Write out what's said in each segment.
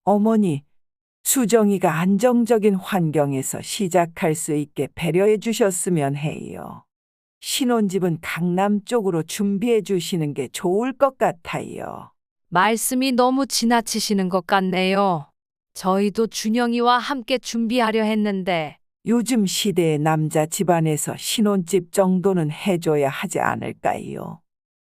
어머니, 수정이가 안정적인 환경에서 시작할 수 있게 배려해 주셨으면 해요. 신혼집은 강남 쪽으로 준비해 주시는 게 좋을 것 같아요. 말씀이 너무 지나치시는 것 같네요. 저희도 준영이와 함께 준비하려 했는데, 요즘 시대의 남자 집안에서 신혼집 정도는 해줘야 하지 않을까요?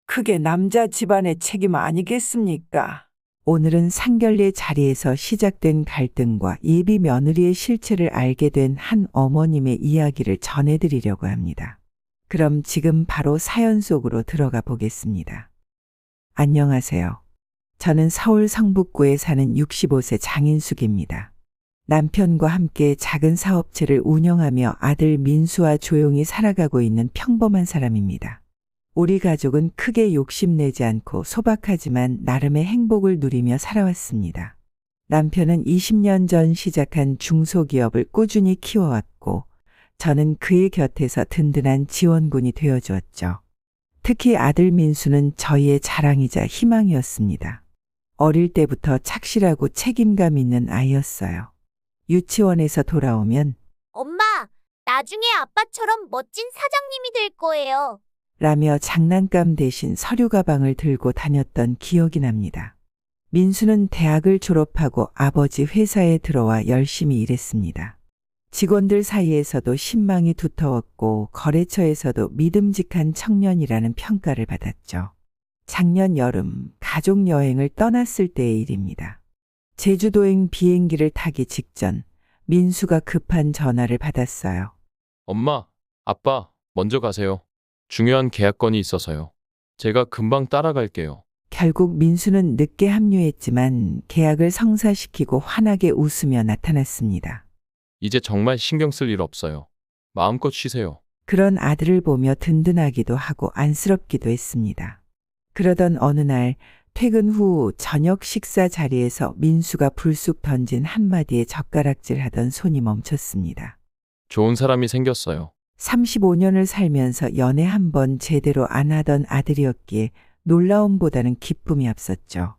그게 남자 집안의 책임 아니겠습니까? 오늘은 상견례 자리에서 시작된 갈등과 예비 며느리의 실체를 알게 된 한 어머님의 이야기를 전해드리려고 합니다. 그럼 지금 바로 사연 속으로 들어가 보겠습니다. 안녕하세요. 저는 서울 성북구에 사는 65세 장인숙입니다. 남편과 함께 작은 사업체를 운영하며 아들 민수와 조용히 살아가고 있는 평범한 사람입니다. 우리 가족은 크게 욕심내지 않고 소박하지만 나름의 행복을 누리며 살아왔습니다. 남편은 20년 전 시작한 중소기업을 꾸준히 키워왔고, 저는 그의 곁에서 든든한 지원군이 되어주었죠. 특히 아들 민수는 저희의 자랑이자 희망이었습니다. 어릴 때부터 착실하고 책임감 있는 아이였어요. 유치원에서 돌아오면 엄마, 나중에 아빠처럼 멋진 사장님이 될 거예요. 라며 장난감 대신 서류 가방을 들고 다녔던 기억이 납니다. 민수는 대학을 졸업하고 아버지 회사에 들어와 열심히 일했습니다. 직원들 사이에서도 신망이 두터웠고 거래처에서도 믿음직한 청년이라는 평가를 받았죠. 작년 여름 가족 여행을 떠났을 때의 일입니다. 제주도행 비행기를 타기 직전 민수가 급한 전화를 받았어요. 엄마, 아빠, 먼저 가세요. 중요한 계약건이 있어서요. 제가 금방 따라갈게요. 결국 민수는 늦게 합류했지만 계약을 성사시키고 환하게 웃으며 나타났습니다. 이제 정말 신경 쓸 일 없어요. 마음껏 쉬세요. 그런 아들을 보며 든든하기도 하고 안쓰럽기도 했습니다. 그러던 어느 날 퇴근 후 저녁 식사 자리에서 민수가 불쑥 던진 한마디에 젓가락질하던 손이 멈췄습니다. 좋은 사람이 생겼어요. 35년을 살면서 연애 한 번 제대로 안 하던 아들이었기에 놀라움보다는 기쁨이 앞섰죠.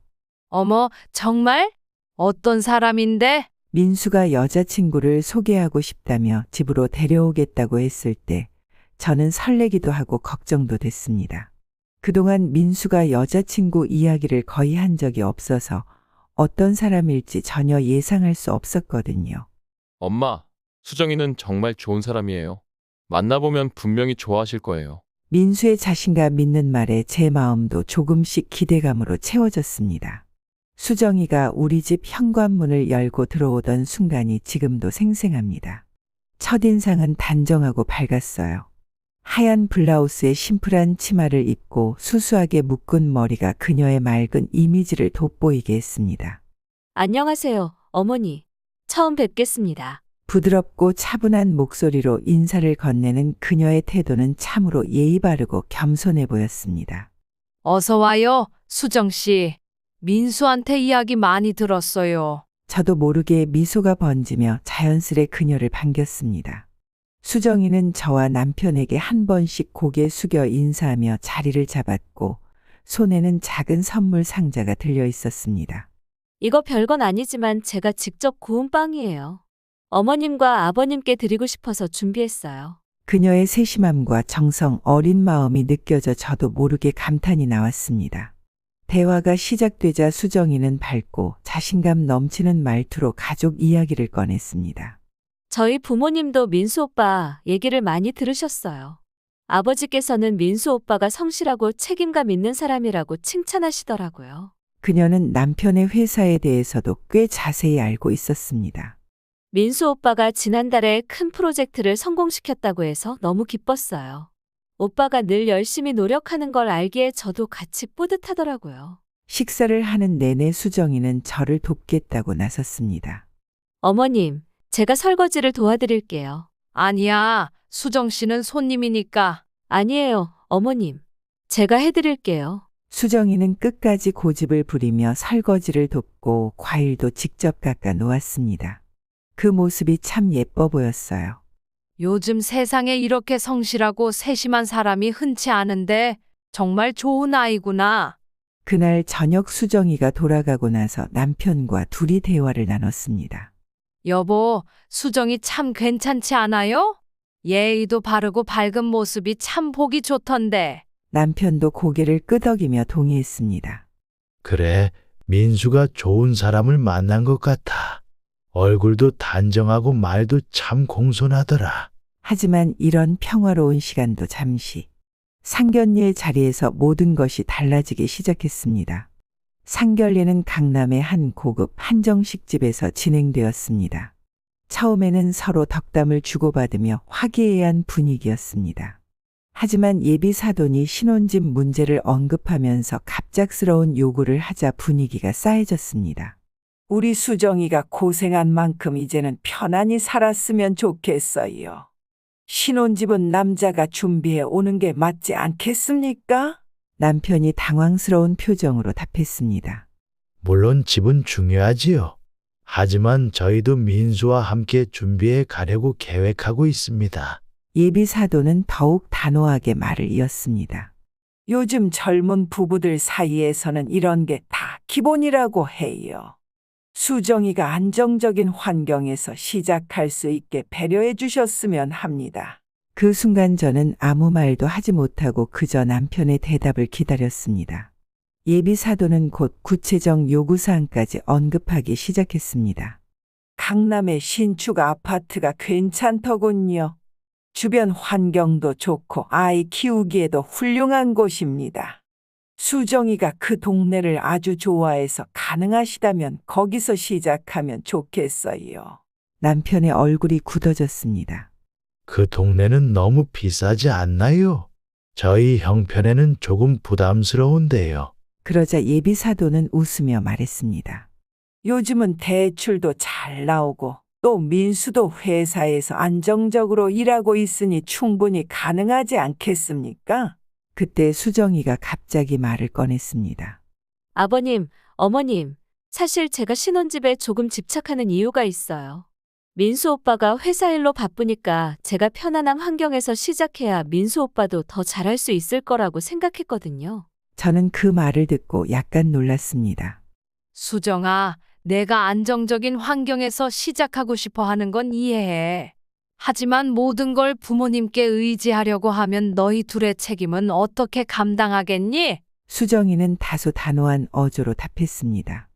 어머, 정말? 어떤 사람인데? 민수가 여자친구를 소개하고 싶다며 집으로 데려오겠다고 했을 때 저는 설레기도 하고 걱정도 됐습니다. 그동안 민수가 여자친구 이야기를 거의 한 적이 없어서 어떤 사람일지 전혀 예상할 수 없었거든요. 엄마, 수정이는 정말 좋은 사람이에요. 만나보면 분명히 좋아하실 거예요. 민수의 자신감 믿는 말에 제 마음도 조금씩 기대감으로 채워졌습니다. 수정이가 우리 집 현관문을 열고 들어오던 순간이 지금도 생생합니다. 첫인상은 단정하고 밝았어요. 하얀 블라우스에 심플한 치마를 입고 수수하게 묶은 머리가 그녀의 맑은 이미지를 돋보이게 했습니다. 안녕하세요, 어머니. 처음 뵙겠습니다. 부드럽고 차분한 목소리로 인사를 건네는 그녀의 태도는 참으로 예의 바르고 겸손해 보였습니다. 어서 와요, 수정 씨. 민수한테 이야기 많이 들었어요. 저도 모르게 미소가 번지며 자연스레 그녀를 반겼습니다. 수정이는 저와 남편에게 한 번씩 고개 숙여 인사하며 자리를 잡았고 손에는 작은 선물 상자가 들려 있었습니다. 이거 별건 아니지만 제가 직접 구운 빵이에요. 어머님과 아버님께 드리고 싶어서 준비했어요. 그녀의 세심함과 정성 어린 마음이 느껴져 저도 모르게 감탄이 나왔습니다. 대화가 시작되자 수정이는 밝고 자신감 넘치는 말투로 가족 이야기를 꺼냈습니다. 저희 부모님도 민수 오빠 얘기를 많이 들으셨어요. 아버지께서는 민수 오빠가 성실하고 책임감 있는 사람이라고 칭찬하시더라고요. 그녀는 남편의 회사에 대해서도 꽤 자세히 알고 있었습니다. 민수 오빠가 지난달에 큰 프로젝트를 성공시켰다고 해서 너무 기뻤어요. 오빠가 늘 열심히 노력하는 걸 알기에 저도 같이 뿌듯하더라고요. 식사를 하는 내내 수정이는 저를 돕겠다고 나섰습니다. 어머님, 제가 설거지를 도와드릴게요. 아니야, 수정 씨는 손님이니까. 아니에요, 어머님. 제가 해드릴게요. 수정이는 끝까지 고집을 부리며 설거지를 돕고 과일도 직접 깎아 놓았습니다. 그 모습이 참 예뻐 보였어요. 요즘 세상에 이렇게 성실하고 세심한 사람이 흔치 않은데 정말 좋은 아이구나. 그날 저녁 수정이가 돌아가고 나서 남편과 둘이 대화를 나눴습니다. 여보, 수정이 참 괜찮지 않아요? 예의도 바르고 밝은 모습이 참 보기 좋던데. 남편도 고개를 끄덕이며 동의했습니다. 그래, 민수가 좋은 사람을 만난 것 같아. 얼굴도 단정하고 말도 참 공손하더라. 하지만 이런 평화로운 시간도 잠시. 상견례의 자리에서 모든 것이 달라지기 시작했습니다. 상견례는 강남의 한 고급 한정식집에서 진행되었습니다. 처음에는 서로 덕담을 주고받으며 화기애애한 분위기였습니다. 하지만 예비 사돈이 신혼집 문제를 언급하면서 갑작스러운 요구를 하자 분위기가 싸해졌습니다. 우리 수정이가 고생한 만큼 이제는 편안히 살았으면 좋겠어요. 신혼집은 남자가 준비해 오는 게 맞지 않겠습니까? 남편이 당황스러운 표정으로 답했습니다. 물론 집은 중요하지요. 하지만 저희도 민수와 함께 준비해 가려고 계획하고 있습니다. 예비 사도는 더욱 단호하게 말을 이었습니다. 요즘 젊은 부부들 사이에서는 이런 게 다 기본이라고 해요. 수정이가 안정적인 환경에서 시작할 수 있게 배려해 주셨으면 합니다. 그 순간 저는 아무 말도 하지 못하고 그저 남편의 대답을 기다렸습니다. 예비 사도는 곧 구체적 요구사항까지 언급하기 시작했습니다. 강남의 신축 아파트가 괜찮더군요. 주변 환경도 좋고 아이 키우기에도 훌륭한 곳입니다. 수정이가 그 동네를 아주 좋아해서 가능하시다면 거기서 시작하면 좋겠어요. 남편의 얼굴이 굳어졌습니다. 그 동네는 너무 비싸지 않나요? 저희 형편에는 조금 부담스러운데요. 그러자 예비 사도는 웃으며 말했습니다. 요즘은 대출도 잘 나오고 또 민수도 회사에서 안정적으로 일하고 있으니 충분히 가능하지 않겠습니까? 그때 수정이가 갑자기 말을 꺼냈습니다. 아버님, 어머님, 사실 제가 신혼집에 조금 집착하는 이유가 있어요. 민수 오빠가 회사 일로 바쁘니까 제가 편안한 환경에서 시작해야 민수 오빠도 더 잘할 수 있을 거라고 생각했거든요. 저는 그 말을 듣고 약간 놀랐습니다. 수정아, 내가 안정적인 환경에서 시작하고 싶어 하는 건 이해해. 하지만 모든 걸 부모님께 의지하려고 하면 너희 둘의 책임은 어떻게 감당하겠니? 수정이는 다소 단호한 어조로 답했습니다.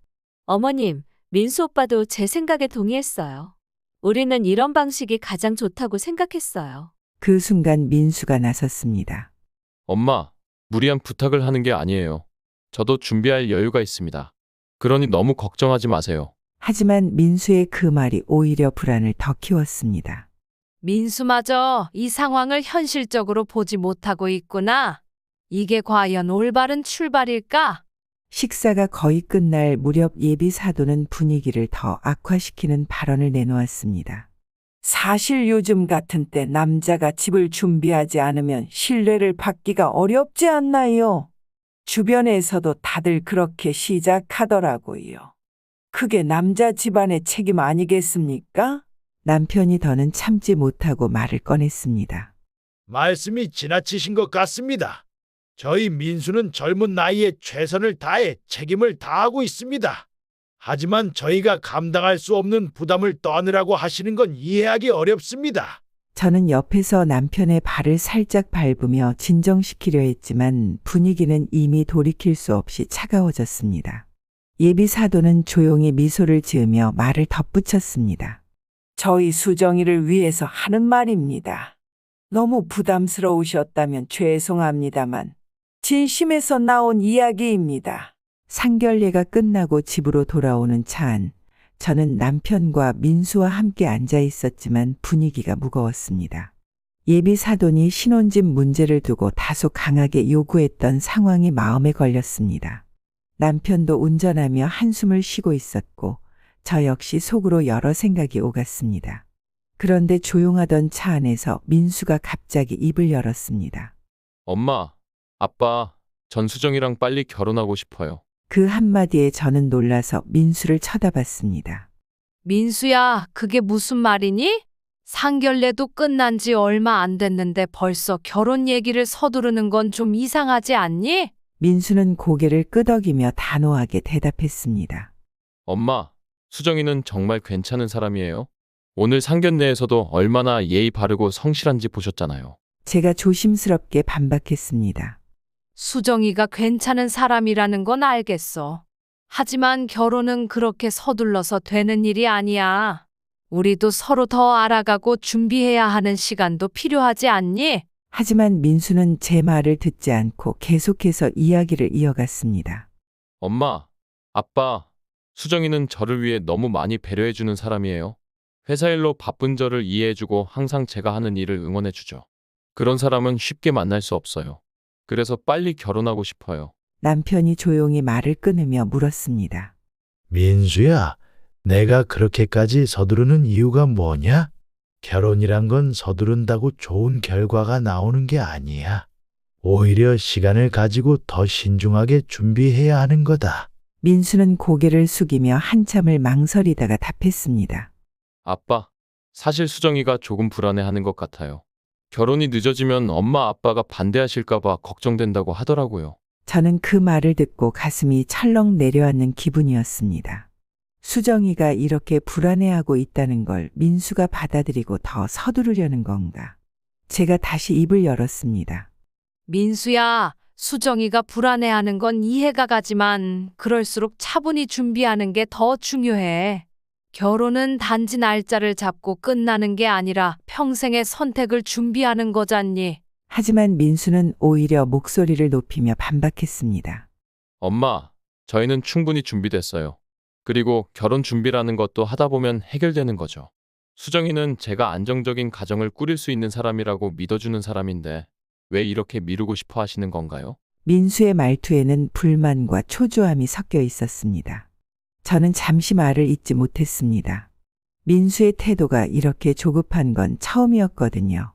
어머님, 민수 오빠도 제 생각에 동의했어요. 우리는 이런 방식이 가장 좋다고 생각했어요. 그 순간 민수가 나섰습니다. 엄마, 무리한 부탁을 하는 게 아니에요. 저도 준비할 여유가 있습니다. 그러니 너무 걱정하지 마세요. 하지만 민수의 그 말이 오히려 불안을 더 키웠습니다. 민수마저 이 상황을 현실적으로 보지 못하고 있구나. 이게 과연 올바른 출발일까? 식사가 거의 끝날 무렵 예비 사도는 분위기를 더 악화시키는 발언을 내놓았습니다. 사실 요즘 같은 때 남자가 집을 준비하지 않으면 신뢰를 받기가 어렵지 않나요? 주변에서도 다들 그렇게 시작하더라고요. 그게 남자 집안의 책임 아니겠습니까? 남편이 더는 참지 못하고 말을 꺼냈습니다. 말씀이 지나치신 것 같습니다. 저희 민수는 젊은 나이에 최선을 다해 책임을 다하고 있습니다. 하지만 저희가 감당할 수 없는 부담을 떠안으라고 하시는 건 이해하기 어렵습니다. 저는 옆에서 남편의 발을 살짝 밟으며 진정시키려 했지만 분위기는 이미 돌이킬 수 없이 차가워졌습니다. 예비 사도는 조용히 미소를 지으며 말을 덧붙였습니다. 저희 수정이를 위해서 하는 말입니다. 너무 부담스러우셨다면 죄송합니다만 진심에서 나온 이야기입니다. 상견례가 끝나고 집으로 돌아오는 차 안, 저는 남편과 민수와 함께 앉아 있었지만 분위기가 무거웠습니다. 예비 사돈이 신혼집 문제를 두고 다소 강하게 요구했던 상황이 마음에 걸렸습니다. 남편도 운전하며 한숨을 쉬고 있었고 저 역시 속으로 여러 생각이 오갔습니다. 그런데 조용하던 차 안에서 민수가 갑자기 입을 열었습니다. 엄마, 아빠, 전수정이랑 빨리 결혼하고 싶어요. 그 한마디에 저는 놀라서 민수를 쳐다봤습니다. 민수야, 그게 무슨 말이니? 상견례도 끝난 지 얼마 안 됐는데 벌써 결혼 얘기를 서두르는 건 좀 이상하지 않니? 민수는 고개를 끄덕이며 단호하게 대답했습니다. 엄마, 수정이는 정말 괜찮은 사람이에요. 오늘 상견례에서도 얼마나 예의 바르고 성실한지 보셨잖아요. 제가 조심스럽게 반박했습니다. 수정이가 괜찮은 사람이라는 건 알겠어. 하지만 결혼은 그렇게 서둘러서 되는 일이 아니야. 우리도 서로 더 알아가고 준비해야 하는 시간도 필요하지 않니? 하지만 민수는 제 말을 듣지 않고 계속해서 이야기를 이어갔습니다. 엄마, 아빠, 수정이는 저를 위해 너무 많이 배려해주는 사람이에요. 회사 일로 바쁜 저를 이해해주고 항상 제가 하는 일을 응원해주죠. 그런 사람은 쉽게 만날 수 없어요. 그래서 빨리 결혼하고 싶어요. 남편이 조용히 말을 끊으며 물었습니다. 민수야, 내가 그렇게까지 서두르는 이유가 뭐냐? 결혼이란 건 서두른다고 좋은 결과가 나오는 게 아니야. 오히려 시간을 가지고 더 신중하게 준비해야 하는 거다. 민수는 고개를 숙이며 한참을 망설이다가 답했습니다. 아빠, 사실 수정이가 조금 불안해하는 것 같아요. 결혼이 늦어지면 엄마 아빠가 반대하실까봐 걱정된다고 하더라고요. 저는 그 말을 듣고 가슴이 철렁 내려앉는 기분이었습니다. 수정이가 이렇게 불안해하고 있다는 걸 민수가 받아들이고 더 서두르려는 건가? 제가 다시 입을 열었습니다. 민수야, 수정이가 불안해하는 건 이해가 가지만 그럴수록 차분히 준비하는 게 더 중요해. 결혼은 단지 날짜를 잡고 끝나는 게 아니라 평생의 선택을 준비하는 거잖니. 하지만 민수는 오히려 목소리를 높이며 반박했습니다. 엄마, 저희는 충분히 준비됐어요. 그리고 결혼 준비라는 것도 하다 보면 해결되는 거죠. 수정이는 제가 안정적인 가정을 꾸릴 수 있는 사람이라고 믿어주는 사람인데 왜 이렇게 미루고 싶어 하시는 건가요? 민수의 말투에는 불만과 초조함이 섞여 있었습니다. 저는 잠시 말을 잇지 못했습니다. 민수의 태도가 이렇게 조급한 건 처음이었거든요.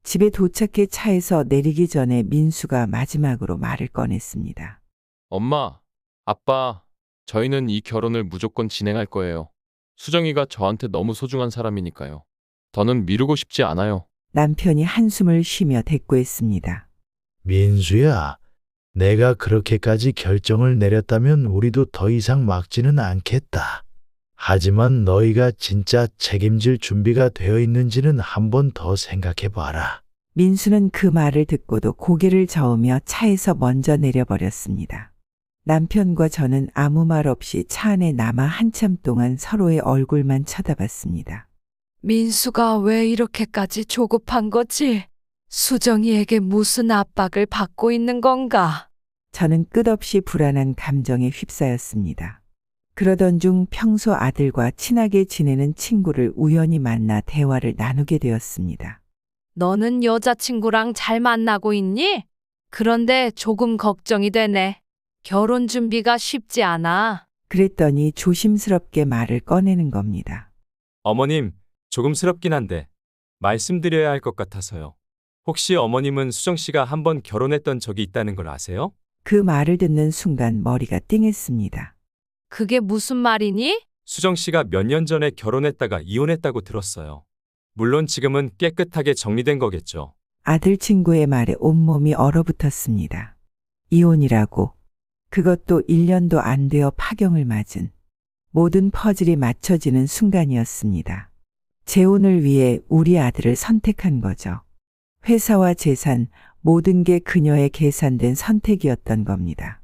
집에 도착해 차에서 내리기 전에 민수가 마지막으로 말을 꺼냈습니다. 엄마, 아빠, 저희는 이 결혼을 무조건 진행할 거예요. 수정이가 저한테 너무 소중한 사람이니까요. 더는 미루고 싶지 않아요. 남편이 한숨을 쉬며 대꾸했습니다. 민수야, 내가 그렇게까지 결정을 내렸다면 우리도 더 이상 막지는 않겠다. 하지만 너희가 진짜 책임질 준비가 되어 있는지는 한 번 더 생각해 봐라. 민수는 그 말을 듣고도 고개를 저으며 차에서 먼저 내려버렸습니다. 남편과 저는 아무 말 없이 차 안에 남아 한참 동안 서로의 얼굴만 쳐다봤습니다. 민수가 왜 이렇게까지 조급한 거지? 수정이에게 무슨 압박을 받고 있는 건가? 저는 끝없이 불안한 감정에 휩싸였습니다. 그러던 중 평소 아들과 친하게 지내는 친구를 우연히 만나 대화를 나누게 되었습니다. 너는 여자친구랑 잘 만나고 있니? 그런데 조금 걱정이 되네. 결혼 준비가 쉽지 않아. 그랬더니 조심스럽게 말을 꺼내는 겁니다. 어머님, 조금스럽긴 한데 말씀드려야 할 것 같아서요. 혹시 어머님은 수정 씨가 한번 결혼했던 적이 있다는 걸 아세요? 그 말을 듣는 순간 머리가 띵했습니다. 그게 무슨 말이니? 수정 씨가 몇 년 전에 결혼했다가 이혼했다고 들었어요. 물론 지금은 깨끗하게 정리된 거겠죠. 아들 친구의 말에 온몸이 얼어붙었습니다. 이혼이라고. 그것도 1년도 안 되어 파경을 맞은. 모든 퍼즐이 맞춰지는 순간이었습니다. 재혼을 위해 우리 아들을 선택한 거죠. 회사와 재산, 모든 게 그녀의 계산된 선택이었던 겁니다.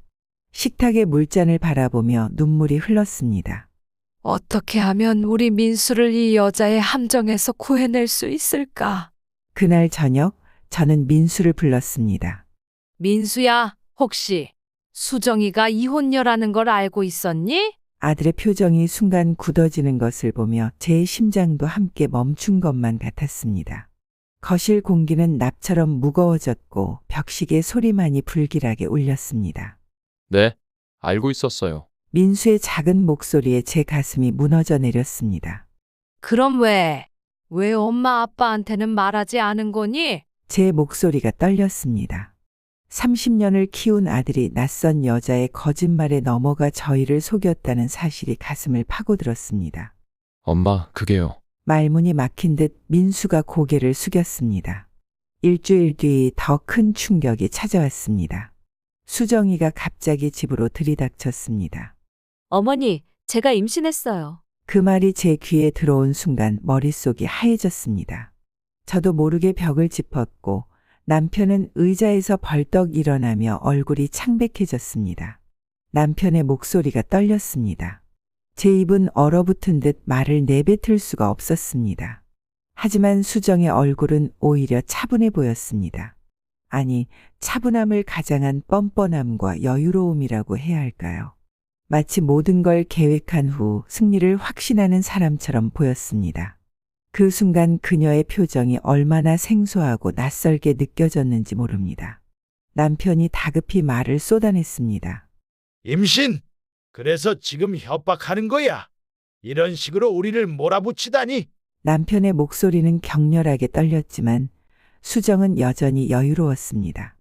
식탁의 물잔을 바라보며 눈물이 흘렀습니다. 어떻게 하면 우리 민수를 이 여자의 함정에서 구해낼 수 있을까? 그날 저녁 저는 민수를 불렀습니다. 민수야, 혹시 수정이가 이혼녀라는 걸 알고 있었니? 아들의 표정이 순간 굳어지는 것을 보며 제 심장도 함께 멈춘 것만 같았습니다. 거실 공기는 납처럼 무거워졌고 벽시계 소리만이 불길하게 울렸습니다. 네, 알고 있었어요. 민수의 작은 목소리에 제 가슴이 무너져 내렸습니다. 그럼 왜 엄마 아빠한테는 말하지 않은 거니? 제 목소리가 떨렸습니다. 30년을 키운 아들이 낯선 여자의 거짓말에 넘어가 저희를 속였다는 사실이 가슴을 파고들었습니다. 엄마, 그게요. 말문이 막힌 듯 민수가 고개를 숙였습니다. 일주일 뒤 더 큰 충격이 찾아왔습니다. 수정이가 갑자기 집으로 들이닥쳤습니다. 어머니, 제가 임신했어요. 그 말이 제 귀에 들어온 순간 머릿속이 하얘졌습니다. 저도 모르게 벽을 짚었고 남편은 의자에서 벌떡 일어나며 얼굴이 창백해졌습니다. 남편의 목소리가 떨렸습니다. 제 입은 얼어붙은 듯 말을 내뱉을 수가 없었습니다. 하지만 수정의 얼굴은 오히려 차분해 보였습니다. 아니, 차분함을 가장한 뻔뻔함과 여유로움이라고 해야 할까요? 마치 모든 걸 계획한 후 승리를 확신하는 사람처럼 보였습니다. 그 순간 그녀의 표정이 얼마나 생소하고 낯설게 느껴졌는지 모릅니다. 남편이 다급히 말을 쏟아냈습니다. 임신! 그래서 지금 협박하는 거야. 이런 식으로 우리를 몰아붙이다니. 남편의 목소리는 격렬하게 떨렸지만 수정은 여전히 여유로웠습니다.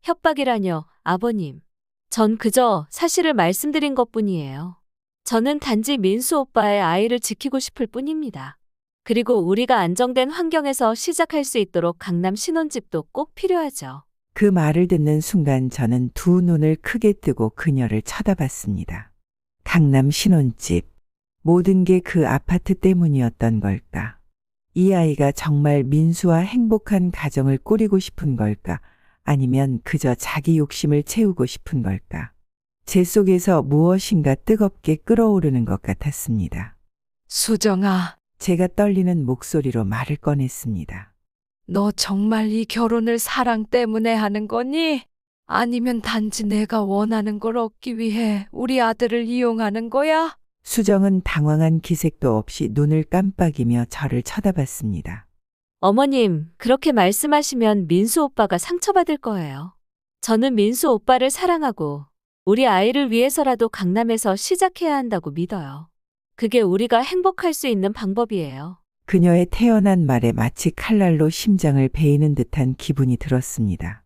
협박이라뇨, 아버님. 전 그저 사실을 말씀드린 것뿐이에요. 저는 단지 민수 오빠의 아이를 지키고 싶을 뿐입니다. 그리고 우리가 안정된 환경에서 시작할 수 있도록 강남 신혼집도 꼭 필요하죠. 그 말을 듣는 순간 저는 두 눈을 크게 뜨고 그녀를 쳐다봤습니다. 강남 신혼집. 모든 게 그 아파트 때문이었던 걸까? 이 아이가 정말 민수와 행복한 가정을 꾸리고 싶은 걸까? 아니면 그저 자기 욕심을 채우고 싶은 걸까? 제 속에서 무엇인가 뜨겁게 끓어오르는 것 같았습니다. 수정아, 제가 떨리는 목소리로 말을 꺼냈습니다. 너 정말 이 결혼을 사랑 때문에 하는 거니? 아니면 단지 내가 원하는 걸 얻기 위해 우리 아들을 이용하는 거야? 수정은 당황한 기색도 없이 눈을 깜빡이며 저를 쳐다봤습니다. 어머님, 그렇게 말씀하시면 민수 오빠가 상처받을 거예요. 저는 민수 오빠를 사랑하고 우리 아이를 위해서라도 강남에서 시작해야 한다고 믿어요. 그게 우리가 행복할 수 있는 방법이에요. 그녀의 태연한 말에 마치 칼날로 심장을 베이는 듯한 기분이 들었습니다.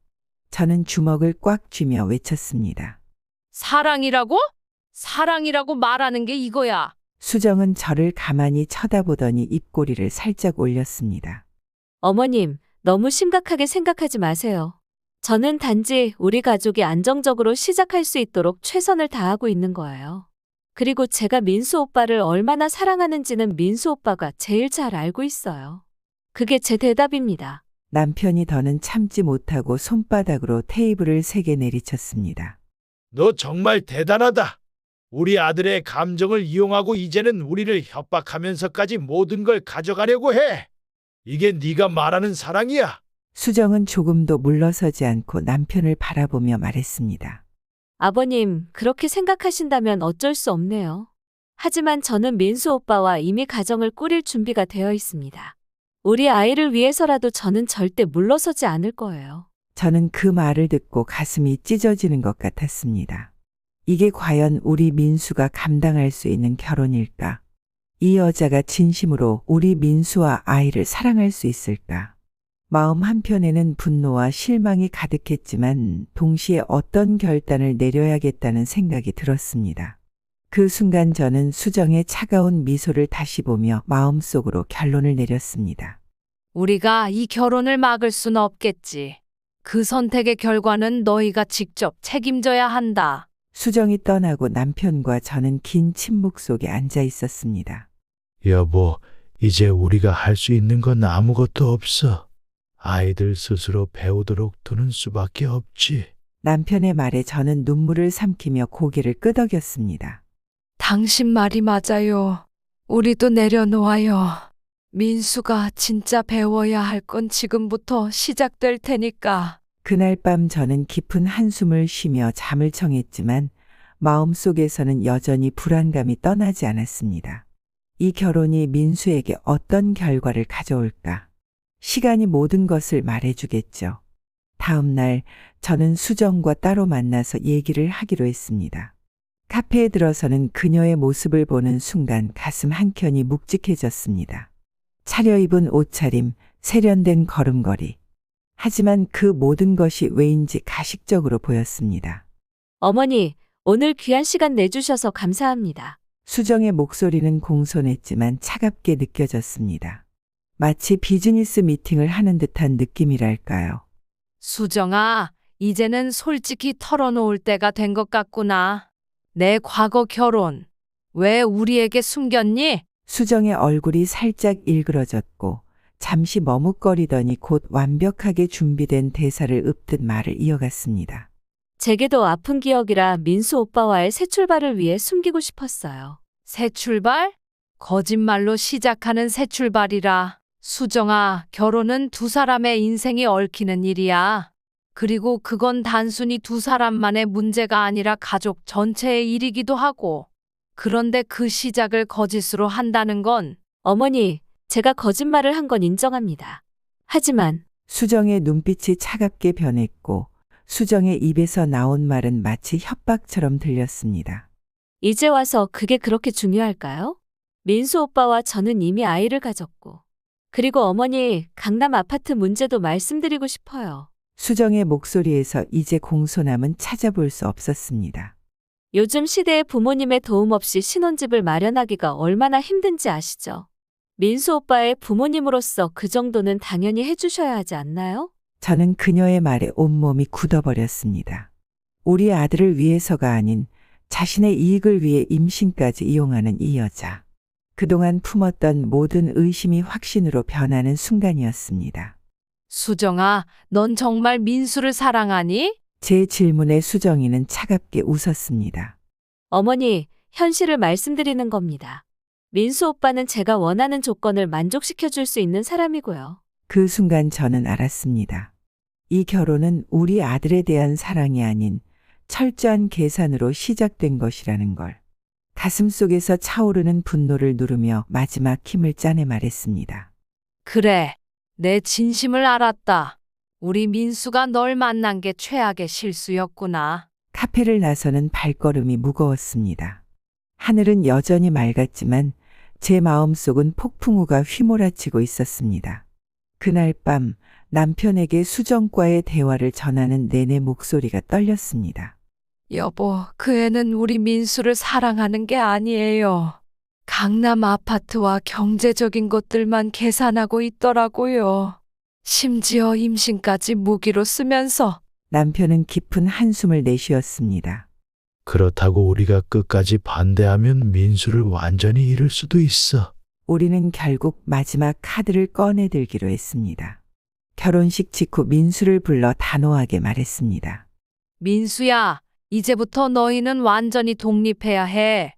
저는 주먹을 꽉 쥐며 외쳤습니다. 사랑이라고? 사랑이라고 말하는 게 이거야. 수정은 저를 가만히 쳐다보더니 입꼬리를 살짝 올렸습니다. 어머님, 너무 심각하게 생각하지 마세요. 저는 단지 우리 가족이 안정적으로 시작할 수 있도록 최선을 다하고 있는 거예요. 그리고 제가 민수 오빠를 얼마나 사랑하는지는 민수 오빠가 제일 잘 알고 있어요. 그게 제 대답입니다. 남편이 더는 참지 못하고 손바닥으로 테이블을 3개 내리쳤습니다. 너 정말 대단하다. 우리 아들의 감정을 이용하고 이제는 우리를 협박하면서까지 모든 걸 가져가려고 해. 이게 네가 말하는 사랑이야. 수정은 조금도 물러서지 않고 남편을 바라보며 말했습니다. 아버님, 그렇게 생각하신다면 어쩔 수 없네요. 하지만 저는 민수 오빠와 이미 가정을 꾸릴 준비가 되어 있습니다. 우리 아이를 위해서라도 저는 절대 물러서지 않을 거예요. 저는 그 말을 듣고 가슴이 찢어지는 것 같았습니다. 이게 과연 우리 민수가 감당할 수 있는 결혼일까? 이 여자가 진심으로 우리 민수와 아이를 사랑할 수 있을까? 마음 한편에는 분노와 실망이 가득했지만 동시에 어떤 결단을 내려야겠다는 생각이 들었습니다. 그 순간 저는 수정의 차가운 미소를 다시 보며 마음속으로 결론을 내렸습니다. 우리가 이 결혼을 막을 순 없겠지. 그 선택의 결과는 너희가 직접 책임져야 한다. 수정이 떠나고 남편과 저는 긴 침묵 속에 앉아 있었습니다. 여보, 이제 우리가 할 수 있는 건 아무것도 없어. 아이들 스스로 배우도록 두는 수밖에 없지. 남편의 말에 저는 눈물을 삼키며 고개를 끄덕였습니다. 당신 말이 맞아요. 우리도 내려놓아요. 민수가 진짜 배워야 할 건 지금부터 시작될 테니까. 그날 밤 저는 깊은 한숨을 쉬며 잠을 청했지만 마음속에서는 여전히 불안감이 떠나지 않았습니다. 이 결혼이 민수에게 어떤 결과를 가져올까? 시간이 모든 것을 말해주겠죠. 다음 날 저는 수정과 따로 만나서 얘기를 하기로 했습니다. 카페에 들어서는 그녀의 모습을 보는 순간 가슴 한켠이 묵직해졌습니다. 차려입은 옷차림, 세련된 걸음걸이. 하지만 그 모든 것이 왜인지 가식적으로 보였습니다. 어머니, 오늘 귀한 시간 내주셔서 감사합니다. 수정의 목소리는 공손했지만 차갑게 느껴졌습니다. 마치 비즈니스 미팅을 하는 듯한 느낌이랄까요. 수정아, 이제는 솔직히 털어놓을 때가 된 것 같구나. 내 과거 결혼. 왜 우리에게 숨겼니? 수정의 얼굴이 살짝 일그러졌고 잠시 머뭇거리더니 곧 완벽하게 준비된 대사를 읊듯 말을 이어갔습니다. 제게도 아픈 기억이라 민수 오빠와의 새 출발을 위해 숨기고 싶었어요. 새 출발? 거짓말로 시작하는 새 출발이라. 수정아, 결혼은 두 사람의 인생이 얽히는 일이야. 그리고 그건 단순히 두 사람만의 문제가 아니라 가족 전체의 일이기도 하고. 그런데 그 시작을 거짓으로 한다는 건 어머니, 제가 거짓말을 한 건 인정합니다. 하지만 수정의 눈빛이 차갑게 변했고 수정의 입에서 나온 말은 마치 협박처럼 들렸습니다. 이제 와서 그게 그렇게 중요할까요? 민수 오빠와 저는 이미 아이를 가졌고, 그리고 어머니, 강남 아파트 문제도 말씀드리고 싶어요. 수정의 목소리에서 이제 공손함은 찾아볼 수 없었습니다. 요즘 시대에 부모님의 도움 없이 신혼집을 마련하기가 얼마나 힘든지 아시죠? 민수 오빠의 부모님으로서 그 정도는 당연히 해주셔야 하지 않나요? 저는 그녀의 말에 온몸이 굳어버렸습니다. 우리 아들을 위해서가 아닌 자신의 이익을 위해 임신까지 이용하는 이 여자. 그동안 품었던 모든 의심이 확신으로 변하는 순간이었습니다. 수정아, 넌 정말 민수를 사랑하니? 제 질문에 수정이는 차갑게 웃었습니다. 어머니, 현실을 말씀드리는 겁니다. 민수 오빠는 제가 원하는 조건을 만족시켜 줄 수 있는 사람이고요. 그 순간 저는 알았습니다. 이 결혼은 우리 아들에 대한 사랑이 아닌 철저한 계산으로 시작된 것이라는 걸. 가슴속에서 차오르는 분노를 누르며 마지막 힘을 짜내 말했습니다. 그래, 내 진심을 알았다. 우리 민수가 널 만난 게 최악의 실수였구나. 카페를 나서는 발걸음이 무거웠습니다. 하늘은 여전히 맑았지만 제 마음속은 폭풍우가 휘몰아치고 있었습니다. 그날 밤 남편에게 수정과의 대화를 전하는 내내 목소리가 떨렸습니다. 여보, 그 애는 우리 민수를 사랑하는 게 아니에요. 강남 아파트와 경제적인 것들만 계산하고 있더라고요. 심지어 임신까지 무기로 쓰면서. 남편은 깊은 한숨을 내쉬었습니다. 그렇다고 우리가 끝까지 반대하면 민수를 완전히 잃을 수도 있어. 우리는 결국 마지막 카드를 꺼내들기로 했습니다. 결혼식 직후 민수를 불러 단호하게 말했습니다. 민수야, 이제부터 너희는 완전히 독립해야 해.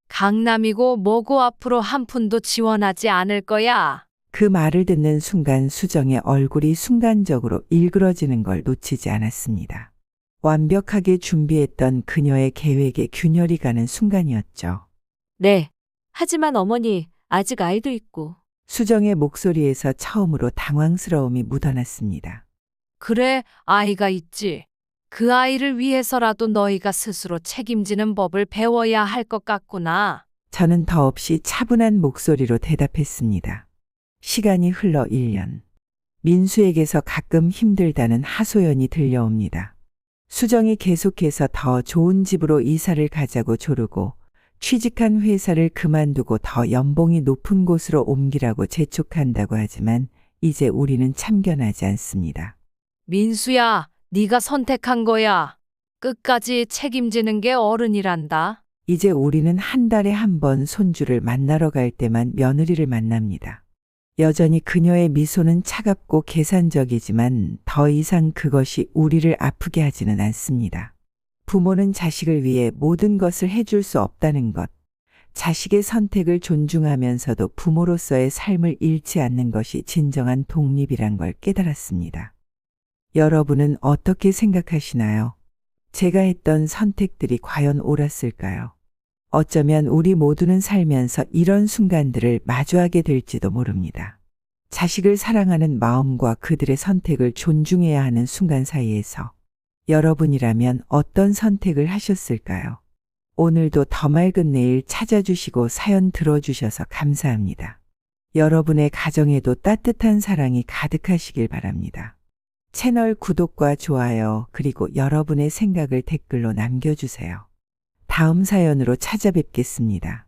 강남이고 뭐고 앞으로 한 푼도 지원하지 않을 거야. 그 말을 듣는 순간 수정의 얼굴이 순간적으로 일그러지는 걸 놓치지 않았습니다. 완벽하게 준비했던 그녀의 계획에 균열이 가는 순간이었죠. 네. 하지만 어머니, 아직 아이도 있고. 수정의 목소리에서 처음으로 당황스러움이 묻어났습니다. 그래, 아이가 있지. 그 아이를 위해서라도 너희가 스스로 책임지는 법을 배워야 할 것 같구나. 저는 더없이 차분한 목소리로 대답했습니다. 시간이 흘러 1년. 민수에게서 가끔 힘들다는 하소연이 들려옵니다. 수정이 계속해서 더 좋은 집으로 이사를 가자고 조르고 취직한 회사를 그만두고 더 연봉이 높은 곳으로 옮기라고 재촉한다고 하지만 이제 우리는 참견하지 않습니다. 민수야, 네가 선택한 거야. 끝까지 책임지는 게 어른이란다. 이제 우리는 한 달에 한 번 손주를 만나러 갈 때만 며느리를 만납니다. 여전히 그녀의 미소는 차갑고 계산적이지만 더 이상 그것이 우리를 아프게 하지는 않습니다. 부모는 자식을 위해 모든 것을 해줄 수 없다는 것, 자식의 선택을 존중하면서도 부모로서의 삶을 잃지 않는 것이 진정한 독립이란 걸 깨달았습니다. 여러분은 어떻게 생각하시나요? 제가 했던 선택들이 과연 옳았을까요? 어쩌면 우리 모두는 살면서 이런 순간들을 마주하게 될지도 모릅니다. 자식을 사랑하는 마음과 그들의 선택을 존중해야 하는 순간 사이에서 여러분이라면 어떤 선택을 하셨을까요? 오늘도 더 맑은 내일 찾아주시고 사연 들어주셔서 감사합니다. 여러분의 가정에도 따뜻한 사랑이 가득하시길 바랍니다. 채널 구독과 좋아요 그리고 여러분의 생각을 댓글로 남겨주세요. 다음 사연으로 찾아뵙겠습니다.